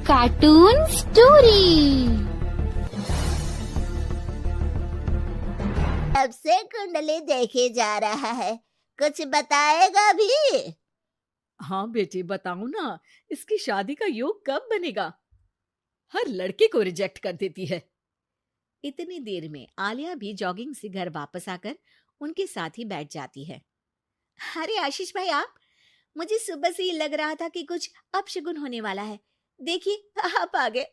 Cartoon story. अब से कुंडली देखे जा रहा है, कुछ बताएगा भी? हाँ बेटी, बताऊं ना, इसकी शादी का योग कब बनेगा? हर लड़के को रिजेक्ट कर देती है। इतनी देर में आलिया भी जॉगिंग से घर वापस आकर उनके साथ ही बैठ जाती है। अरे आशीष भाई, आप, मुझे सुबह से ही लग रहा था कि कुछ अपशगुन होने वाला है। देखिए आप आ गए।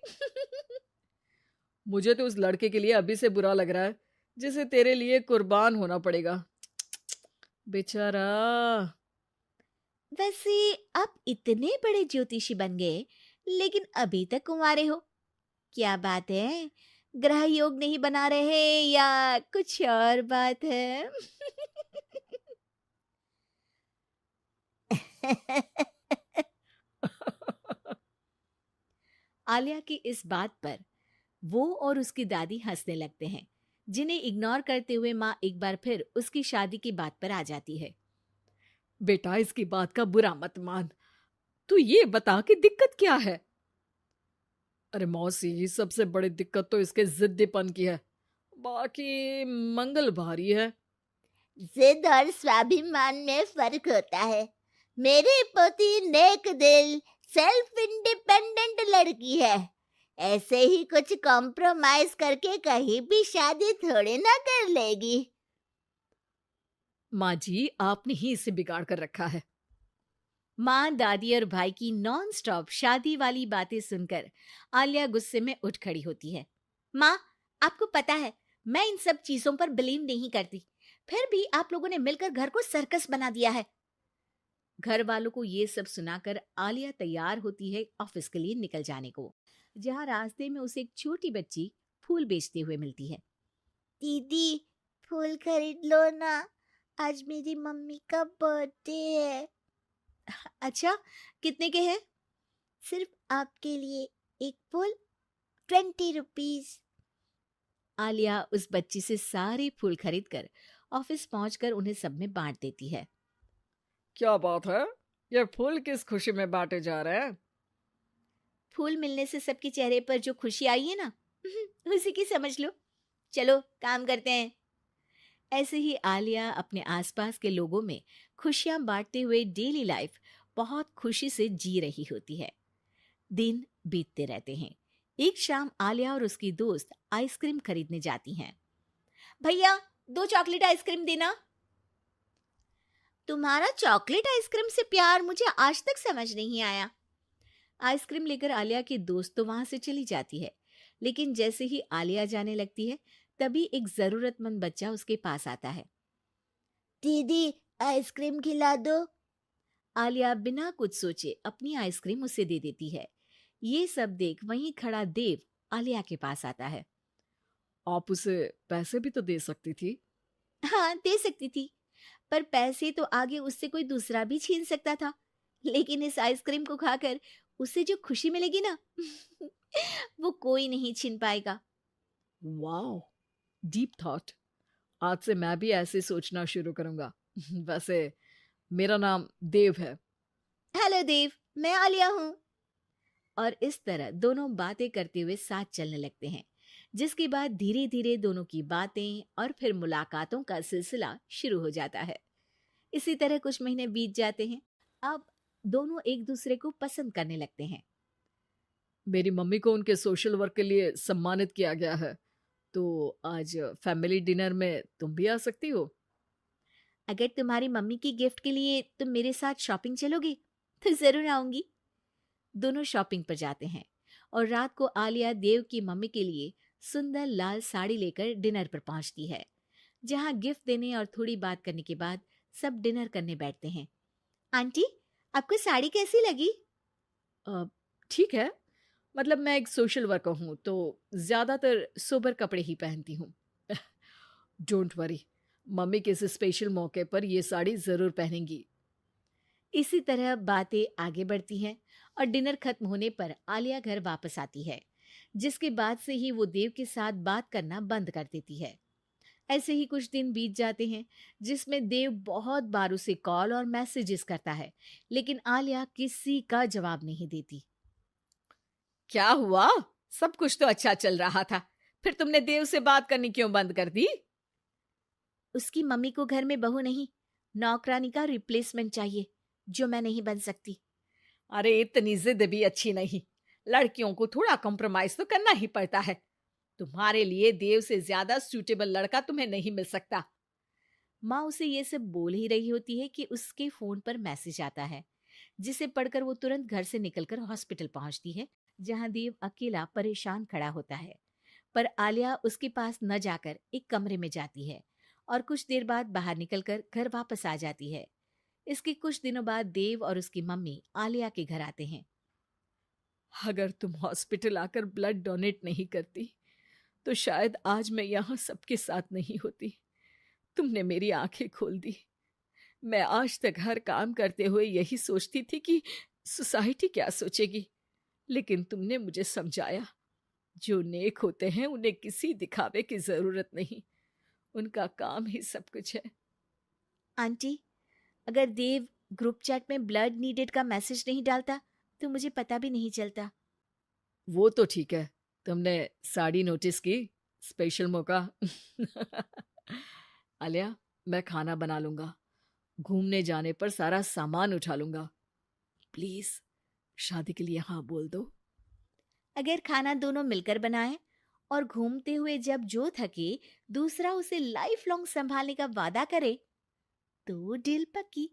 मुझे तो उस लड़के के लिए अभी से बुरा लग रहा है जिसे तेरे लिए कुर्बान होना पड़ेगा, बेचारा। वैसे आप इतने बड़े ज्योतिषी बन गए, लेकिन अभी तक कुंवारे हो। क्या बात है? ग्रह योग नहीं बना रहे या कुछ और बात है? आलिया की इस बात पर वो और उसकी दादी हंसने लगते हैं, जिन्हें इग्नोर करते हुए माँ एक बार फिर उसकी शादी की बात पर आ जाती है। बेटा, इसकी बात का बुरा मत मान। तू ये बता कि दिक्कत क्या है? अरे मौसी, सबसे बड़ी दिक्कत तो इसके जिद्दीपन की है, बाकी मंगल भारी है। जिद और स्वाभिमान में फर्क होता है। मेरी पोती नेक दिल, सेल्फ इंडिपेंडेंट लड़की है। ऐसे ही कुछ कॉम्प्रोमाइज करके कहीं भी शादी थोड़ी ना कर लेगी। माँ जी, आपने ही इसे बिगाड़ कर रखा है। माँ, दादी और भाई की नॉन स्टॉप शादी वाली बातें सुनकर आलिया गुस्से में उठ खड़ी होती है। माँ, आपको पता है मैं इन सब चीजों पर बिलीव नहीं करती, फिर भी आप लोगों ने मिलकर घर को सर्कस बना दिया है। घर वालों को ये सब सुनाकर आलिया तैयार होती है ऑफिस के लिए निकल जाने को, जहाँ रास्ते में उसे एक छोटी बच्ची फूल बेचते हुए मिलती है। दीदी, फूल खरीद लो ना, आज मेरी मम्मी का बर्थडे है। अच्छा, कितने के हैं? सिर्फ आपके लिए एक फूल, 20 रुपीज। आलिया उस बच्ची से सारे फूल खरीदकर ऑफिस पहुंचकर उन्हें सब में बांट देती है। क्या बात है? ये फूल किस खुशी में बांटे जा रहे हैं? फूल मिलने से सबके चेहरे पर जो खुशी आई है ना, उसी की समझ लो। चलो काम करते हैं। ऐसे ही आलिया अपने आसपास के लोगों में खुशियां बांटते हुए डेली लाइफ बहुत खुशी से जी रही होती है। दिन बीतते रहते हैं। एक शाम आलिया और उसकी दोस्त आइसक्रीम खरीदने जाती हैं। भैया, 2 चॉकलेट आइसक्रीम देना। तुम्हारा चॉकलेट आइसक्रीम से प्यार मुझे आज तक समझ नहीं आया। आइसक्रीम लेकर आलिया की दोस्त तो वहां से चली जाती है, लेकिन जैसे ही आलिया जाने लगती है, तभी एक जरूरतमंद बच्चा उसके पास आता है। दीदी, आइसक्रीम खिला दो। आलिया बिना कुछ सोचे अपनी आइसक्रीम उसे दे देती है। ये सब देख वहीं खड़ा देव आलिया के पास आता है। आप उसे पैसे भी तो दे सकती थी। हाँ, दे सकती थी, पर पैसे तो आगे उससे कोई दूसरा भी छीन सकता था। लेकिन इस आइसक्रीम को खाकर उसे जो खुशी मिलेगी ना, वो कोई नहीं छीन पाएगा। Wow, deep thought. आज से मैं भी ऐसे सोचना शुरू करूंगा। वैसे मेरा नाम देव है। हेलो देव, मैं आलिया हूँ। और इस तरह दोनों बातें करते हुए साथ चलने लगते हैं, जिसके बाद धीरे धीरे दोनों की बातें और फिर मुलाकातों का सिलसिला शुरू हो जाता है। इसी तरह कुछ महीने बीत जाते हैं। अब दोनों एक दूसरे को पसंद करने लगते हैं। मेरी मम्मी को उनके सोशल वर्क के लिए सम्मानित किया गया है, तो आज फैमिली डिनर में तुम भी आ सकती हो। अगर तुम्हारी मम्मी की गिफ्ट के लिए तुम मेरे साथ शॉपिंग चलोगी तो जरूर आऊंगी। दोनों शॉपिंग पर जाते हैं और रात को आलिया देव की मम्मी के लिए सुंदर लाल साड़ी लेकर डिनर पर पहुंचती है, जहां गिफ्ट देने और थोड़ी बात करने के बाद सब डिनर करने बैठते हैं। आंटी, आपको साड़ी कैसी लगी? ठीक है, मतलब मैं एक सोशल वर्कर हूँ तो ज़्यादातर सोबर कपड़े ही पहनती हूँ। डोंट वरी, मम्मी के इस स्पेशल मौके पर ये साड़ी ज़रूर पहनेंगी। इसी तरह बातें आगे बढ़ती हैं और डिनर खत्म होने पर आलिया घर वापस आती है, जिसके बाद से ही वो देव के साथ बात करना बंद कर देती है। ऐसे ही कुछ दिन बीत जाते हैं, जिसमें देव बहुत बार उसे कॉल और मैसेजेस करता है, लेकिन आलिया किसी का जवाब नहीं देती। क्या हुआ? सब कुछ तो अच्छा चल रहा था, फिर तुमने देव से बात करनी क्यों बंद कर दी? उसकी मम्मी को घर में बहू नहीं, नौकरानी का रिप्लेसमेंट चाहिए, जो मैं नहीं बन सकती। अरे इतनी जिद भी अच्छी नहीं, लड़कियों को थोड़ा कॉम्प्रोमाइज तो करना ही पड़ता है। तुम्हारे लिए देव से ज्यादा सूटेबल लड़का तुम्हें नहीं मिल सकता। माँ उसे ये सब बोल ही रही होती है कि उसके फोन पर मैसेज आता है, जिसे पढ़कर वो तुरंत घर से निकलकर हॉस्पिटल पहुंचती है, जहां देव अकेला परेशान खड़ा होता है। पर आलिया उसके पास न जाकर एक कमरे में जाती है और कुछ देर बाद बाहर निकलकर घर वापस आ जाती है। इसके कुछ दिनों बाद देव और उसकी मम्मी आलिया के घर आते हैं। अगर तुम हॉस्पिटल आकर ब्लड डोनेट नहीं करती तो शायद आज मैं यहाँ सबके साथ नहीं होती। तुमने मेरी आंखें खोल दी। मैं आज तक हर काम करते हुए यही सोचती थी कि सोसाइटी क्या सोचेगी, लेकिन तुमने मुझे समझाया, जो नेक होते हैं उन्हें किसी दिखावे की जरूरत नहीं, उनका काम ही सब कुछ है। आंटी, अगर देव ग्रुप चैट में ब्लड नीडेड का मैसेज नहीं डालता तो मुझे पता भी नहीं चलता। वो तो ठीक है, तुमने साड़ी नोटिस की, स्पेशल मौका। आलिया, मैं खाना बना लूंगा, घूमने जाने पर सारा सामान उठा लूंगा। प्लीज शादी के लिए हाँ बोल दो। अगर खाना दोनों मिलकर बनाए और घूमते हुए जब जो थके दूसरा उसे लाइफ लॉन्ग संभालने का वादा करे तो डील पक्की।